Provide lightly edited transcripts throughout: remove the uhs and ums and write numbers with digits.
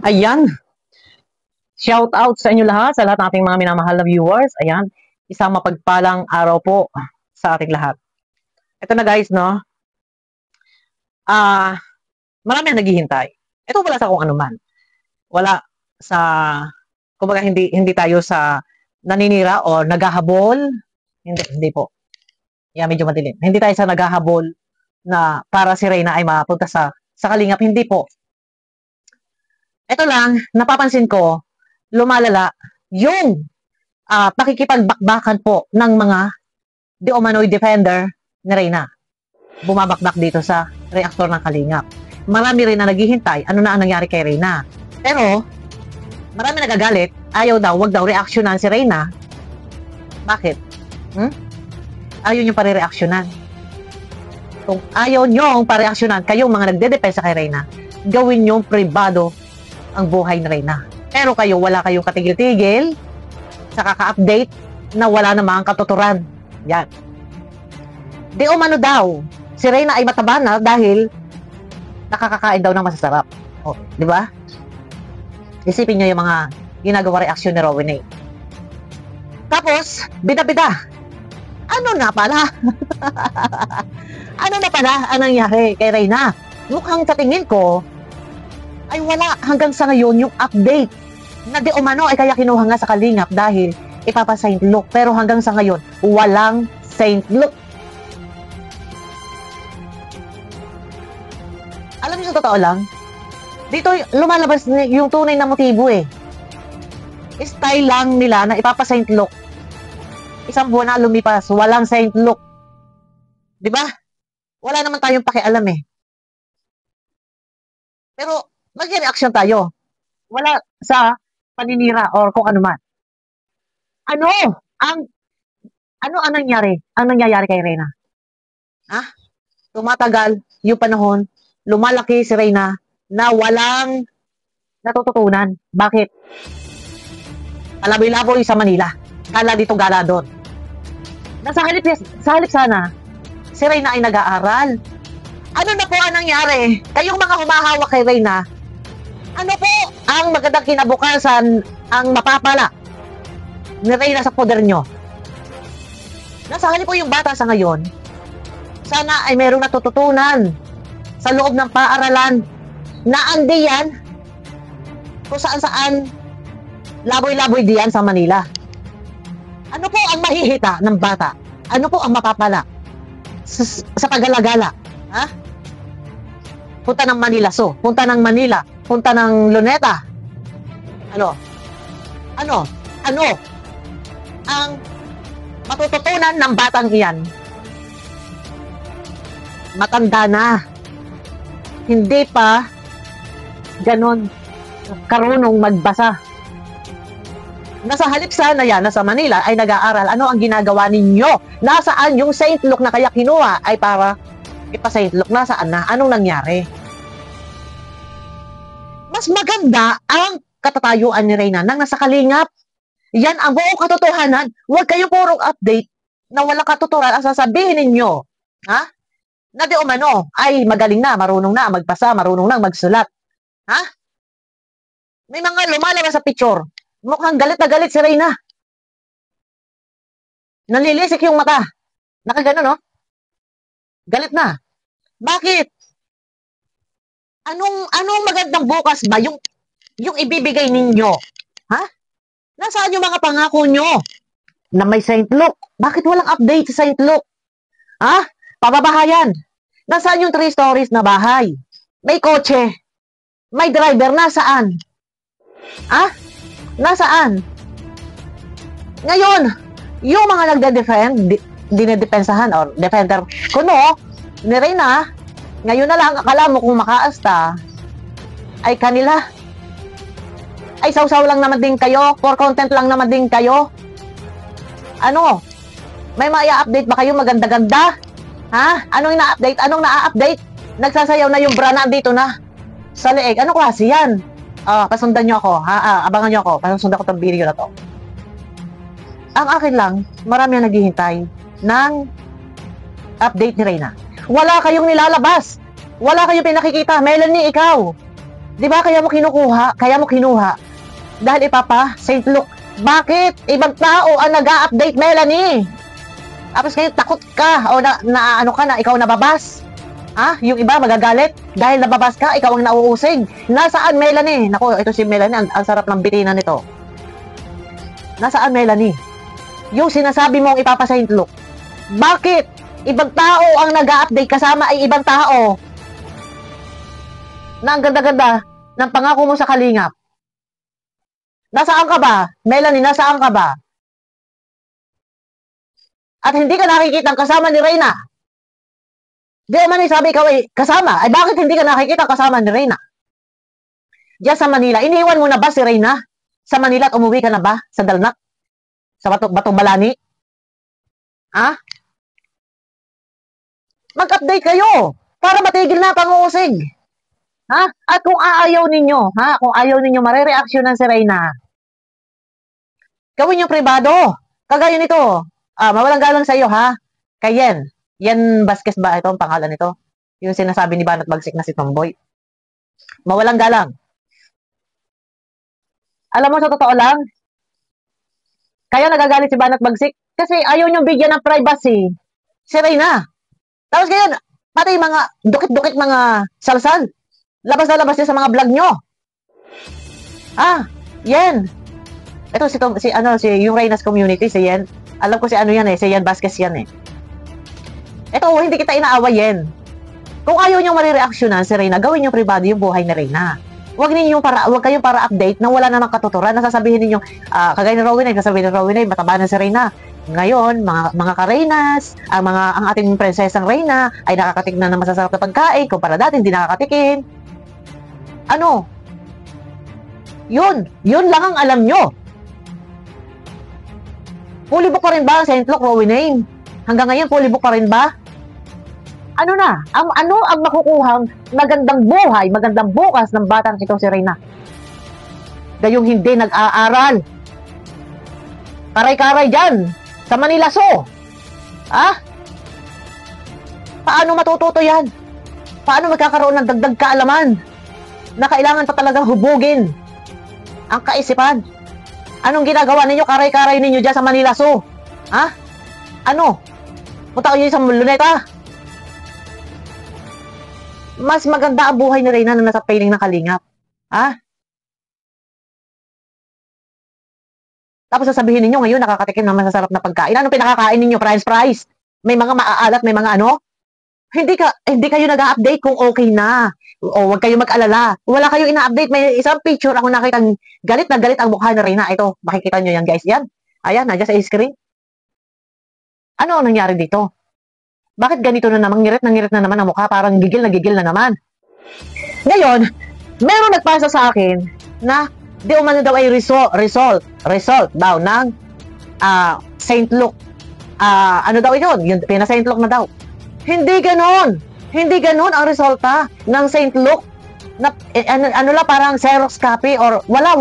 Ayan, shout out sa inyo lahat, sa lahat ng ating mga minamahal na viewers. Ayan, isang mapagpalang araw po sa ating lahat. Ito na guys, no? Marami ang naghihintay. Ito wala sa kung ano man. Wala sa, kumbaga hindi tayo sa naninira o naghahabol. Hindi po. Yan, medyo madilim. Hindi tayo sa naghahabol na para si Reyna ay mapunta sa kalingap. Hindi po. Ito lang, napapansin ko, lumalala yung pakikipagbakbakan po ng mga di umano'y defender ni Reyna. Bumabakbak dito sa reaktor ng kalingap. Marami rin na naghihintay, ano na ang nangyari kay Reyna. Pero, marami nagagalit, ayaw daw, wag daw reaksyonan si Reyna. Bakit? Ayaw nyo pare-reaksyonan. Kung ayaw nyo pare-reaksyonan, kayong mga nagdedepensa kay Reyna, gawin nyo pribado ang buhay ni Reyna. Pero kayo, wala kayong katigil-tigil sa kaka-update na wala namang katuturan. Yan. Di umano daw, si Reyna ay mataba na dahil nakakakain daw ng masasarap. O, di ba? Isipin nyo yung mga ginagawa reaksyon ni Rowena. Tapos, bida-bida. Ano na pala? Ano na pala ang nangyari kay Reyna? Mukhang sa tingin ko, ay wala hanggang sa ngayon yung update na di umano ay kaya kinuha nga sa kalingap dahil ipapa-Saint Luke. Pero hanggang sa ngayon, walang Saint Luke. Alam niyo sa totoo lang, dito lumalabas yung tunay na motibo eh. Style lang nila na ipapa-Saint Luke. Isang buwan na lumipas, walang Saint Luke. Di ba? Wala naman tayong pakialam eh. Pero, mag-reaction tayo. Wala sa paninira or kung ano man. Ano ang nangyari? Ang nangyayari kay Reyna? Tumatagal yung panahon, lumalaki si Reyna na walang natututunan. Bakit? Palaboy-laboy sa Manila. Gala dito, gala doon. Sa halip sana, si Reyna ay nag-aaral. Ano na po ang nangyari? Kayong mga humahawak kay Reyna, ano po ang magandang kinabukasan ang mapapala ni Reyna sa poder nyo? Nasa halip po yung bata sa ngayon, sana ay merong natututunan sa loob ng paaralan na andi yan kung saan-saan laboy-laboy diyan sa Manila. Ano po ang mahihita ng bata? Ano po ang mapapala sa paggalagala? Punta ng Manila punta ng Manila, punta ng Luneta. Ano ang matututunan ng batang iyan? Matanda na. Hindi pa ganon karunong magbasa. Nasa halip sana yan, nasa Manila, ay nag-aaral. Ano ang ginagawa ninyo? Nasaan yung Saint Luke na kaya kinuha ay para ipa-Saint Luke? Nasaan na? Anong nangyari? Mas maganda ang katatayuan ni Reyna nang nasa kalingap. Yan ang buong katotohanan. Huwag kayong purong update na walang katuturan ang sasabihin ninyo. Na di umano ay magaling na, marunong na magbasa, marunong na magsulat. May mga lumalabas sa picture. Mukhang galit na galit si Reyna. Nalilisik yung mata. Nakagano, no? Galit na. Bakit? Anong magandang bukas ba yung ibibigay ninyo? Nasaan yung mga pangako nyo na may Saint Luke? Bakit walang update sa Saint Luke? Pababahayan. Nasaan yung 3 stories na bahay? May kotse. May driver. Nasaan? Nasaan? Ngayon, yung mga nagde-defend, dinedepensahan or defender kuno ni Reyna, ngayon na lang, akala mo kung makaasta, ay kanila. Ay sausaw lang naman din kayo, for content lang naman din kayo. May maya-update ba kayo maganda-ganda? Anong ina-update? Anong na-update? Nagsasayaw na yung bra na andito na sa leeg. Ano klase yan? Pasundan nyo ako, abangan nyo ako, pasundan ko itong video na to. Ang akin lang, marami ang naghihintay ng update ni Reyna. Wala kayong nilalabas. Wala kayong pinakikita. Melanie, ikaw. Di ba kaya mo kinukuha? Kaya mo kinuha? Dahil ipapa, St. Luke. Bakit? Ibang tao ang nag-a-update, Melanie. Tapos ngayon, takot ka o ano ka na, ikaw nababas. Ha? Yung iba magagalit dahil nababas ka, ikaw ang nauusig. Nasaan, Melanie? Naku, ito si Melanie, ang sarap ng bitinan nito. Nasaan, Melanie? Yung sinasabi mong ipapa St. Luke. Bakit? Ibang tao ang nag-a-update, kasama ay ibang tao. Na ang ganda-ganda ng pangako mo sa kalingap. Nasaan ka ba? Melanie, nasaan ka ba? At hindi ka nakikita kasama ni Reyna. Di man sabi ikaw ay kasama. Ay bakit hindi ka nakikita kasama ni Reyna? Diyan sa Manila. Iniwan mo na ba si Reyna? Sa Manila at umuwi ka na ba? Sa Dalnak? Sa Batong Balani? Ha? Mag-update kayo para matigil na pang-uusig. Ha? At kung aayaw ninyo, ha? Kung ayaw ninyo marereaksyonan si Reyna, gawin yung privado. Kagaya nito. Mawalang galang sa iyo, ha? Kay Yen Vasquez ba ito ang pangalan nito? Yung sinasabi ni Banat Bagsik na si Tomboy. Mawalang galang. Alam mo, sa totoo lang, kaya nagagalit si Banat Bagsik kasi ayaw niyong bigyan ng privacy si Reyna. Tapos ngayon, pati mga dukit-dukit mga salsal. Labas na labas niya sa mga vlog nyo. Yen. Ito si yung Reyna's community, si Yen. Alam ko si ano yan si Yen Vasquez yan Ito, hindi kita inaaway Yen. Kung ayaw niyong marireaksyonan si Reyna, gawin niyo privado yung buhay ni Reyna. Huwag kayong para update na wala namang katuturan. Nasasabihin ninyo, kagaya ni Rowena, nasasabihin ni Rowena, mataba na si Reyna. Ngayon, mga ka-Reynas, ang ating prinsesang Reyna ay nakakatik na ng masasarap na pagkain, kumpara dati hindi nakakatikin. Ano? Yun lang ang alam nyo. Fully book pa rin ba ang St. Luke Rowena? Hanggang ngayon, fully book pa rin ba? Ano na? Ano ang makukuhang magandang buhay, magandang bukas ng batang ito si Reyna? Gayong hindi nag-aaral. Karay-karay dyan sa Manila Zoo. Paano matututo yan? Paano magkakaroon ng dagdag kaalaman na kailangan pa talagang hubugin ang kaisipan? Anong ginagawa ninyo? Karay-karay ninyo dyan sa Manila Zoo. Ano? Punta kayo sa Luneta. Mas maganda ang buhay ni Reyna na nasa piling ng kalingap. Tapos sasabihin ninyo ngayon nakakatikim ng masasarap na pagkain. Anong pinakakain ninyo? French fries? May mga maaalat, may mga ano? Hindi kayo nag-update kung okay na. O huwag kayo mag-alala. Wala kayo ina-update. May isang picture ako nakitang galit na galit ang mukha ni Reyna. Ito, makikita nyo yan guys. Yan. Ayan, nandiyan sa screen. Ano ang nangyari dito? Bakit ganito na naman? Ngirit na naman ang mukha. Parang gigil na naman. Ngayon, meron nagpasa sa akin na di umano daw ay result daw ng St. Luke. Ano daw yun? Yung pina-St. Luke na daw. Hindi ganon ang resulta ng St. Luke. Ano lang, parang Xerox copy or wala,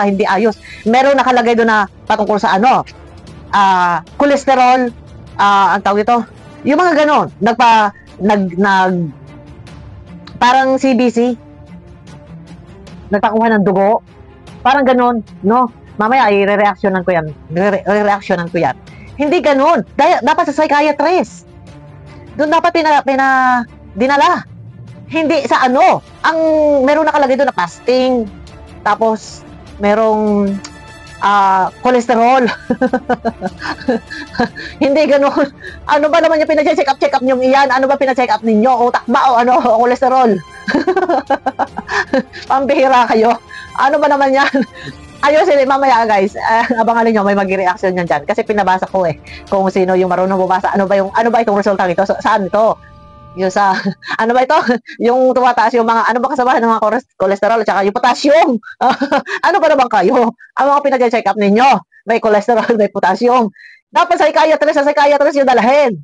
hindi ayos. Meron nakalagay doon na patungkol sa cholesterol, ang tawag ito, yung mga ganon, parang CBC, nagpakuha ng dugo, parang ganon, no? Mamaya, i-reactionan ko yan. Hindi ganon. Dapat sa psychiatrist. Doon dapat dinala. Hindi sa ano. Meron nakalagay doon na fasting. Tapos, merong cholesterol. Hindi ganun. Ano ba naman yung pina-check up nyo iyan? Ano ba pina-check up ninyo? Utak ba o ano? O cholesterol? Pambihira kayo. Ano ba naman yan? Ayusin, mamaya guys, abangan niyo may mag-reaction yan dyan. Kasi pinabasa ko kung sino yung marunong bubasa. Ano ba itong resulta nito? Saan ito? Yung sa, ano ba ito? Yung tumataas yung mga, ano ba kasamahan ng mga cholesterol at saka yung potassium? Ano ba naman kayo? Ang mga pinag-check up ninyo, may cholesterol, may potassium. Dapat sa psychiatrist yung dalahin.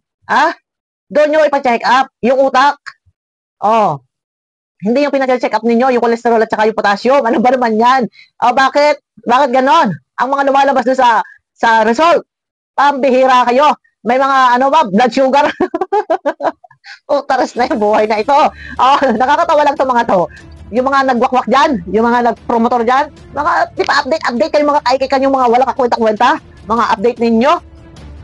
Doon nyo ipa-check up yung utak. Hindi yung pinag-check up ninyo, yung cholesterol at saka yung potassium. Ano ba naman yan? Bakit? Bakit ganon? Ang mga lumalabas doon sa result, pambihira kayo. May mga, blood sugar. Taras na yung buhay na ito. Nakakatawa lang itong mga to. yung mga nagwakwak dyan, yung mga nagpromotor dyan, mga, di pa update kayo mga kaikikan yung mga wala kakwenta-kwenta, mga update ninyo.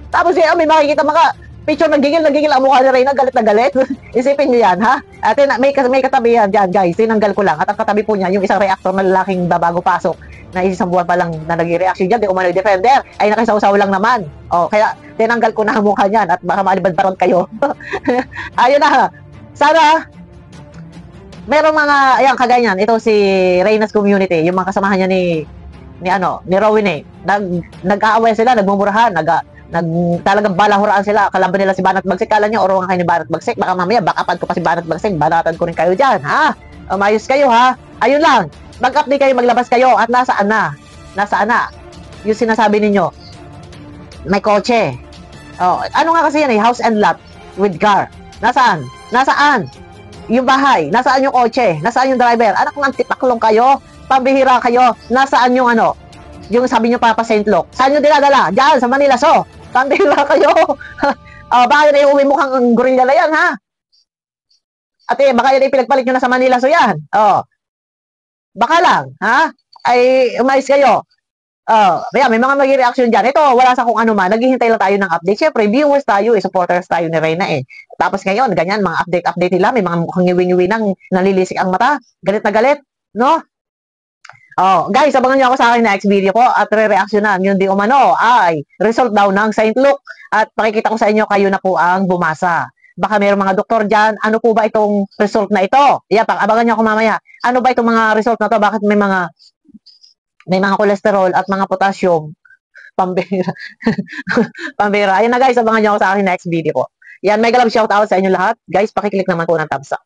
Tapos may makikita mga picture nagigil ang mukha ni Reyna, galit na galit. Isipin nyo yan, ha? At may katabi yan dyan, guys. Tinanggal ko lang. At ang katabi po niya, yung isang reactor na lalaking babago pasok na isang buwan pa lang na nag-reaction dyan, di umano'y defender, ay nakisaw-saw lang naman. O, kaya tinanggal ko na ang mukha niyan at baka malibad-baron kayo. Ayun na. Sana, meron mga, ayan, kaganyan. Ito si Reyna's community, yung mga kasamahan niya ni Rowin eh. Nag-aaway sila, nagmumurahan, talagang balahuraan sila, kalaban nila si Banat Bagsik. Kala nyo, orungan kayo ni Banat Bagsik, baka mamaya backupan ko pa si Banat Bagsik, banatan ko rin kayo dyan, ha? Umayos kayo, ha? Ayun lang, mag-update kayo, maglabas kayo, at nasaan na yung sinasabi ninyo, may kotse. Ano nga kasi yan eh, house and lot with car. Nasaan yung bahay? Nasaan yung kotse? Nasaan yung driver? Anak ng tipaklong kayo, pambihira kayo. Nasaan yung yung sabi nyo Papa St. Luke? Saan nyo dinadala? Diyan, sa Manila. So, pambihira kayo. Baka yun uwi mukhang gorilla na yan, ha? At baka yun pinagpalit nyo na sa Manila. So, yan. Baka lang, ha? Ay, umayos kayo. May mga mag-reaction dyan. Ito, wala sa kung ano man. Naghihintay lang tayo ng update. Siyempre, viewers tayo, supporters tayo ni Reyna eh. Tapos ngayon, ganyan, mga update nila. May mga mukhang ngiwi-ngiwi nang nalilisik ang mata. Galit na galit, no? Guys, abangan nyo ako sa aking next video ko at re-reactionan yung di umano ay result daw ng St. Luke at pakikita ko sa inyo kayo na po ang bumasa. Baka mayroong mga doktor dyan, ano po ba itong result na ito? Abangan nyo ako mamaya. Ano ba itong mga result na to? Bakit may mga cholesterol at mga potassium? Pambira. Pambira. Ayun na guys, abangan nyo ako sa aking next video ko. Yan, mega love shoutout sa inyo lahat. Guys, pakiclick naman po ng thumbs up.